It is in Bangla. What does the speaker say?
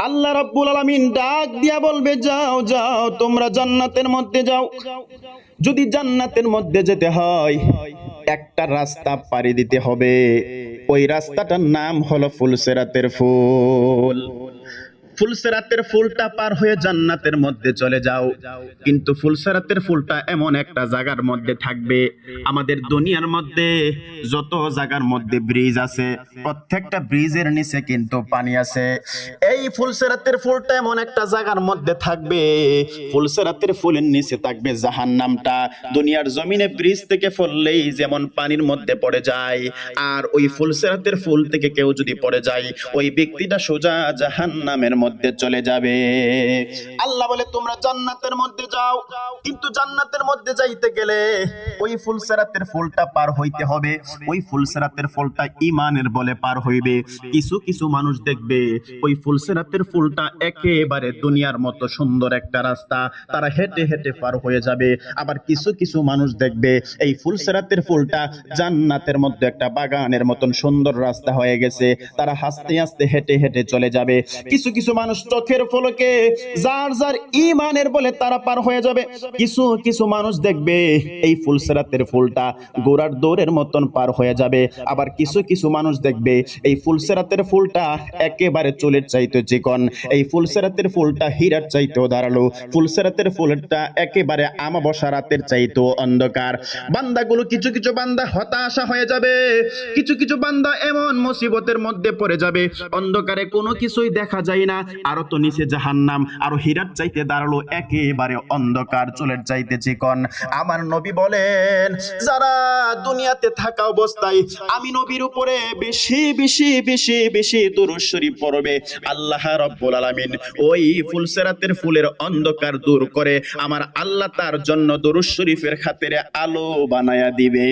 আল্লাহ রাব্বুল আলামিন ডাক দিয়া বলবে, যাও যাও তোমরা জান্নাতের মধ্যে যাও। যদি জান্নাতের মধ্যে যেতে হয় একটা রাস্তা পাড়ি দিতে হবে, ওই রাস্তাটার নাম হলো ফুলসেরাতের ফুল। ফুলসেরাতের ফুলটা পার হয়ে জান্নাতের মধ্যে চলে যাও। কিন্তু ফুলসেরাতের ফুলটা এমন একটা জায়গার মধ্যে থাকবে, আমাদের দুনিয়ার মধ্যে যত জায়গার মধ্যে ব্রিজ আছে প্রত্যেকটা ব্রিজের নিচে কিন্তু পানি আছে। এই ফুলসেরাতের ফুলটা এমন একটা জায়গার মধ্যে থাকবে, ফুলসেরাতের ফুলের নিচে থাকবে জাহান্নামটা। দুনিয়ার জমিনে ব্রিজ থেকে ফললেই যেমন পানির মধ্যে পড়ে যায়, আর ওই ফুলসেরাতের ফুল থেকে কেউ যদি পড়ে যায় ওই ব্যক্তিটা সোজা জাহান্নামের মধ্যে চলে যাবে। আল্লাহ বলে তোমরা জান্নাতের মধ্যে যাও, কিন্তু জান্নাতের মধ্যে যাইতে গেলে ওই ফুলসেরাতের ফুলটা পার হইতে হবে। ওই ফুলসেরাতের ফুলটা ঈমানের বলে পার হইবে। কিছু কিছু মানুষ দেখবে ওই ফুলসেরাতের ফুলটা একেবারে দুনিয়ার মতো সুন্দর একটা রাস্তা, তারা হেঁটে হেঁটে পার হয়ে যাবে। আবার কিছু কিছু মানুষ দেখবে এই ফুলসেরাতের ফুলটা জান্নাতের মধ্যে একটা বাগানের মতন সুন্দর রাস্তা হয়ে গেছে, তারা হাসতে হাসতে হেঁটে হেঁটে চলে যাবে। কিছু কিছু মানুষ চোখের পলকে যার যার ঈমানের বলে তারা পার হয়ে যাবে। কিছু কিছু মানুষ দেখবে এই ফুলসেরাতের ফুলটা ঘোড়ার দৌড়ের মতন পার হয়ে যাবে। আবার কিছু কিছু মানুষ দেখবে এই ফুলসেরাতের ফুলটা একেবারে চুলের চাইতে চিকন, এই ফুলসেরাতের ফুলটা হীরার চাইতেও ধারালো, ফুলসেরাতের ফুলটা একেবারে আমাবস্যা রাতের চাইতেও অন্ধকার। বান্দাগুলো কিছু কিছু বান্দা হতাশা হয়ে যাবে, কিছু কিছু বান্দা এমন মুসিবতের মধ্যে পড়ে যাবে অন্ধকারে কোনো কিছুই দেখা যায় না, আরো তো নিচে জাহান্নাম, আরো হীরার চাইতে দাঁড়ালো একেবারে অন্ধকার চুলের চাইতে চিকন। আমার নবী বলেন, যারা দুনিয়াতে থাকা অবস্থায় আমি নবীর উপরে বেশি বেশি বেশি বেশি দুরূদ শরীফ পড়বে, আল্লাহ রাব্বুল আলামিন ওই ফুলসেরাতের ফুলের অন্ধকার দূর করে আমার আল্লাহ তার জন্য দুরূদ শরীফের খাতিরে আলো বানায়া দিবে।